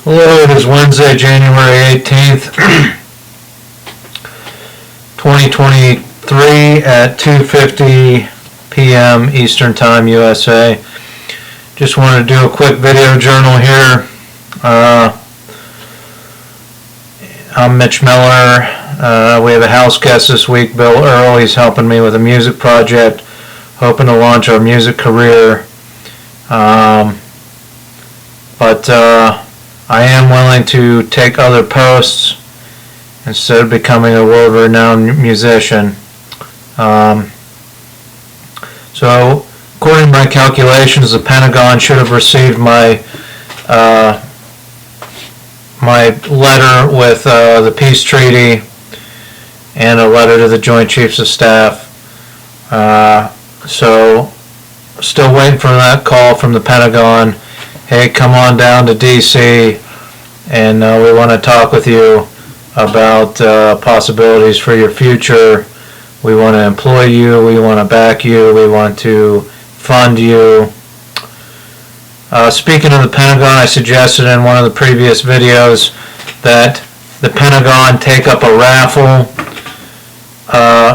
Hello, it is Wednesday, January 18th, 2023 at 2:50 p.m. Eastern Time, USA. Just wanted to do a quick video journal here. I'm Mitch Miller. We have a house guest this week, Bill Earl. He's helping me with a music project, hoping to launch our music career. But I am willing to take other posts instead of becoming a world-renowned musician. So, according to my calculations, the Pentagon should have received my letter with the peace treaty and a letter to the Joint Chiefs of Staff. So, still waiting for that call from the Pentagon. Hey, come on down to D.C. and we want to talk with you about possibilities for your future. We want to employ you. We want to back you. We want to fund you. Speaking of the Pentagon, I suggested in one of the previous videos that the Pentagon take up a raffle,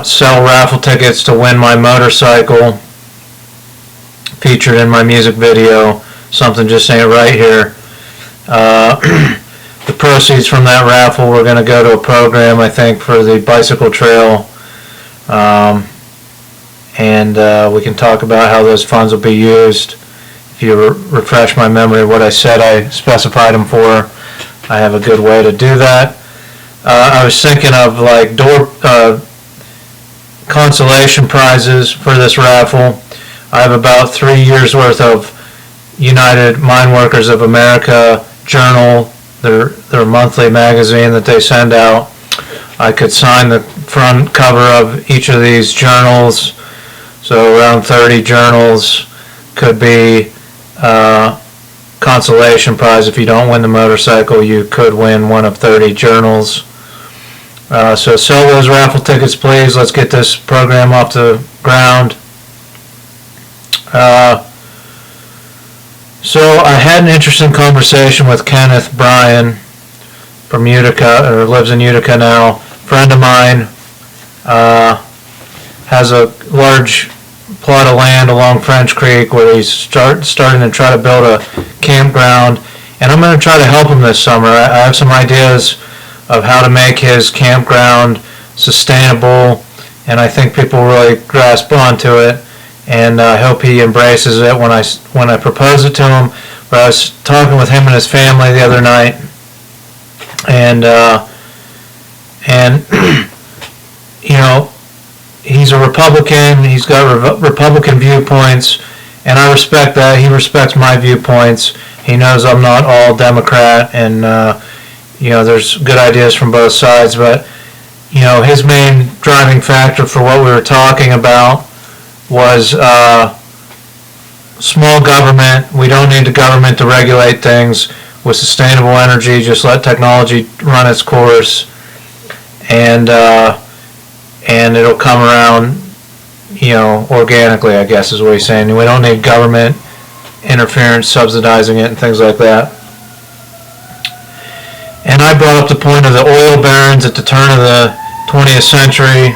sell raffle tickets to win my motorcycle featured in my music video. Something just ain't right here. The proceeds from that raffle were going to go to a program, I think, for the bicycle trail. And we can talk about how those funds will be used. If you refresh my memory of what I said I specified them for, I have a good way to do that. I was thinking of like consolation prizes for this raffle. I have about 3 years worth of United Mine Workers of America Journal, their monthly magazine that they send out. I could sign the front cover of each of these journals, so around 30 journals could be consolation prize. If you don't win the motorcycle, you could win one of 30 journals. So sell those raffle tickets, please. Let's get this program off the ground. So I had an interesting conversation with Kenneth Bryan from Utica, or lives in Utica now. Friend of mine has a large plot of land along French Creek where he's starting to try to build a campground, and I'm going to try to help him this summer. I have some ideas of how to make his campground sustainable, and I think people really grasp onto it. And I hope he embraces it when I propose it to him. But I was talking with him and his family the other night, and you know, he's a Republican. He's got Republican viewpoints, and I respect that. He respects my viewpoints. He knows I'm not all Democrat, and you know, there's good ideas from both sides. But you know, his main driving factor for what we were talking about was small government. We don't need the government to regulate things. With sustainable energy, just let technology run its course, and it'll come around, you know, organically, I guess is what he's saying. We don't need government interference, subsidizing it, and things like that. And I brought up the point of the oil barons at the turn of the 20th century.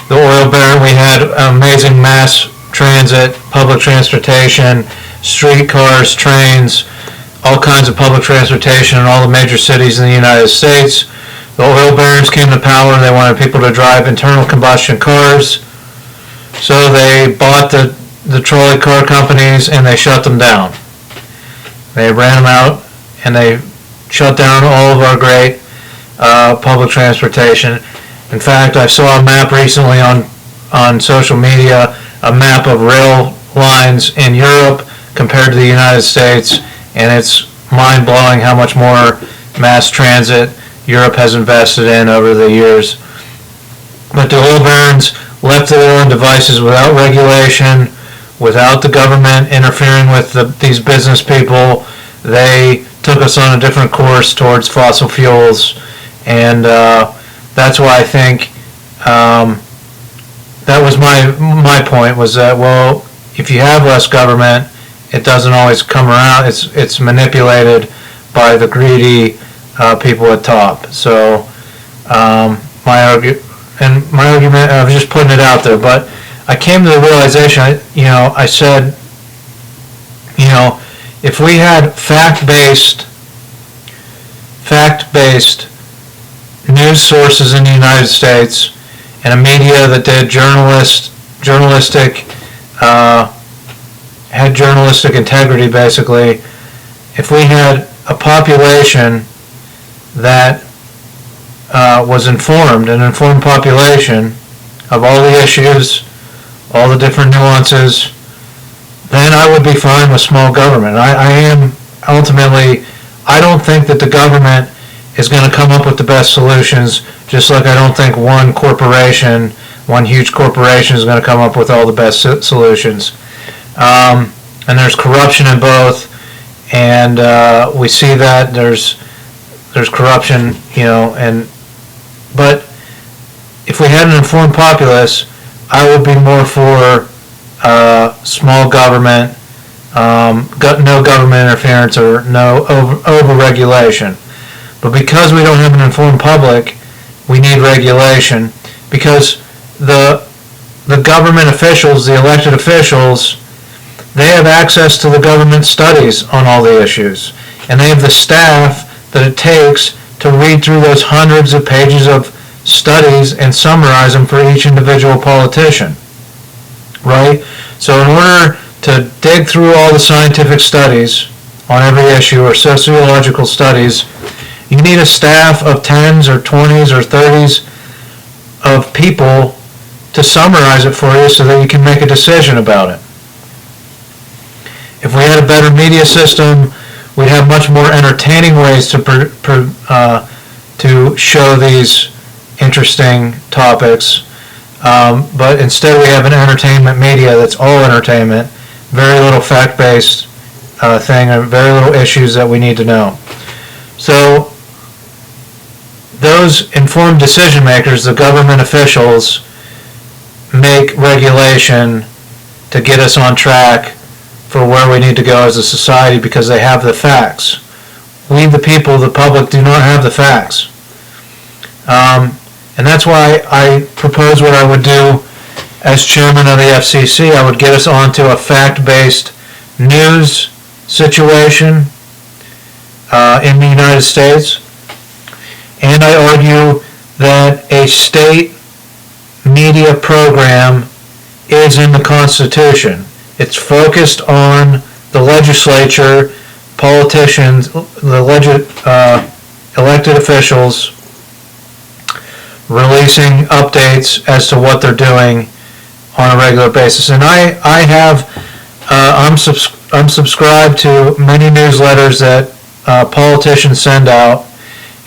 The oil baron, we had amazing mass transit, public transportation, streetcars, trains, all kinds of public transportation in all the major cities in the United States. The oil barons came to power and they wanted people to drive internal combustion cars. So they bought the trolley car companies and they shut them down. They ran them out and they shut down all of our great public transportation. In fact, I saw a map recently on social media, a map of rail lines in Europe compared to the United States, and it's mind-blowing how much more mass transit Europe has invested in over the years. But the oil barons left to their own devices without regulation, without the government interfering with these business people. They took us on a different course towards fossil fuels, and that's why I think that was my point, was that, well, if you have less government it doesn't always come around. It's manipulated by the greedy people at top. So my argument, I was just putting it out there, but I came to the realization, I said, if we had fact-based news sources in the United States and a media that did had journalistic integrity, basically, if we had a population that was informed, an informed population of all the issues, all the different nuances, then I would be fine with small government. I don't think that the government is going to come up with the best solutions, just like I don't think one huge corporation is going to come up with all the best solutions. And there's corruption in both, and we see that there's corruption, but if we had an informed populace, I would be more for small government, no government interference or no over-regulation. But because we don't have an informed public, we need regulation, because the government officials, the elected officials, they have access to the government studies on all the issues, and they have the staff that it takes to read through those hundreds of pages of studies and summarize them for each individual politician, right? So in order to dig through all the scientific studies on every issue, or sociological studies, you need a staff of 10s or 20s or 30s of people to summarize it for you so that you can make a decision about it. If we had a better media system, we'd have much more entertaining ways to show these interesting topics. But instead we have an entertainment media that's all entertainment, very little fact-based thing, and very little issues that we need to know. So those informed decision makers, the government officials, make regulation to get us on track for where we need to go as a society, because they have the facts. We, the people, the public, do not have the facts. And that's why I propose what I would do as chairman of the FCC. I would get us onto a fact-based news situation in the United States. And I argue that a state media program is in the Constitution. It's focused on the legislature, politicians, the elected officials releasing updates as to what they're doing on a regular basis. And I'm subscribed to many newsletters that politicians send out,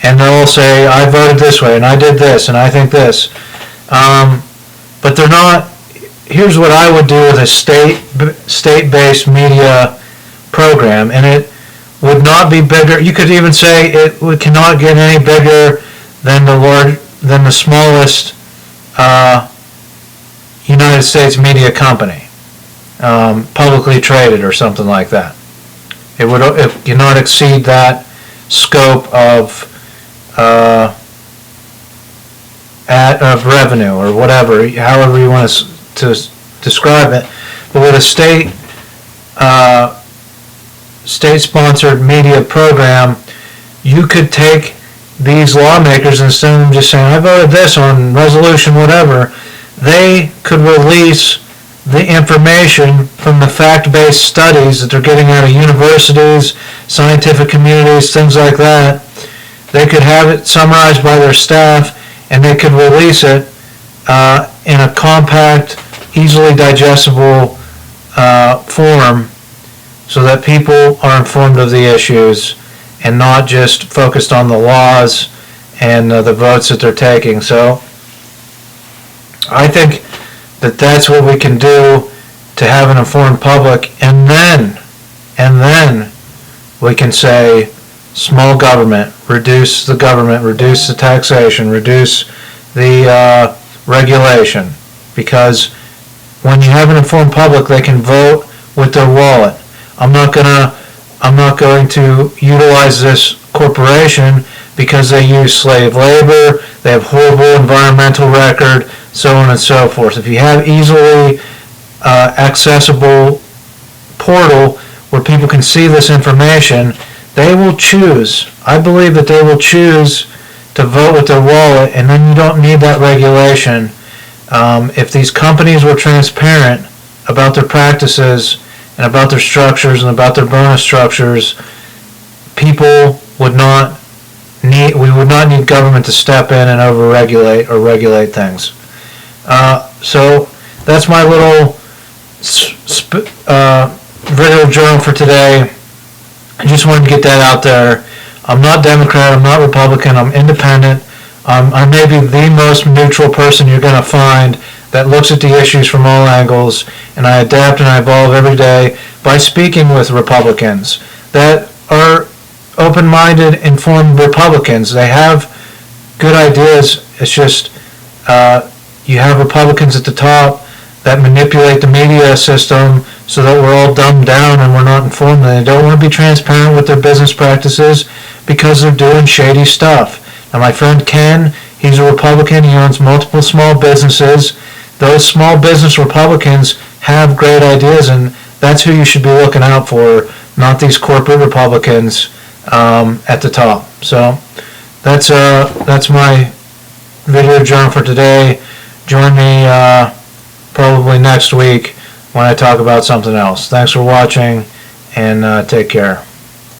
and they'll say, I voted this way, and I did this, and I think this. But they're not. Here's what I would do with a state-based media program, and it would not be bigger. You could even say it cannot get any bigger than the smallest United States media company, publicly traded or something like that. It cannot exceed that scope of revenue or whatever, however you want to describe it. But with a state-sponsored media program, you could take these lawmakers, instead of them just saying, I voted this on resolution whatever, they could release the information from the fact-based studies that they're getting out of universities, scientific communities, things like that. They could have it summarized by their staff, and they could release it in a compact, easily digestible form, so that people are informed of the issues and not just focused on the laws and the votes that they're taking. So I think that that's what we can do to have an informed public, and then we can say small government, reduce the taxation, reduce the regulation, because when you have an informed public, they can vote with their wallet. I'm not going to utilize this corporation because they use slave labor, they have horrible environmental record, so on and so forth. If you have easily accessible portal where people can see this information, they will choose. I believe that they will choose to vote with their wallet, and then you don't need that regulation. If these companies were transparent about their practices and about their structures and about their bonus structures, people would not need, we would not need government to step in and over-regulate or regulate things. So that's my little video journal for today. I just wanted to get that out there. I'm not Democrat, I'm not Republican, I'm independent. I may be the most neutral person you're going to find that looks at the issues from all angles, and I adapt and I evolve every day by speaking with Republicans that are open-minded, informed Republicans. They have good ideas. It's just you have Republicans at the top that manipulate the media system so that we're all dumbed down and we're not informed. And they don't want to be transparent with their business practices because they're doing shady stuff. Now, my friend Ken, he's a Republican. He owns multiple small businesses. Those small business Republicans have great ideas, and that's who you should be looking out for, not these corporate Republicans at the top. So that's my video journal for today. Join me probably next week when I talk about something else. Thanks for watching, and take care.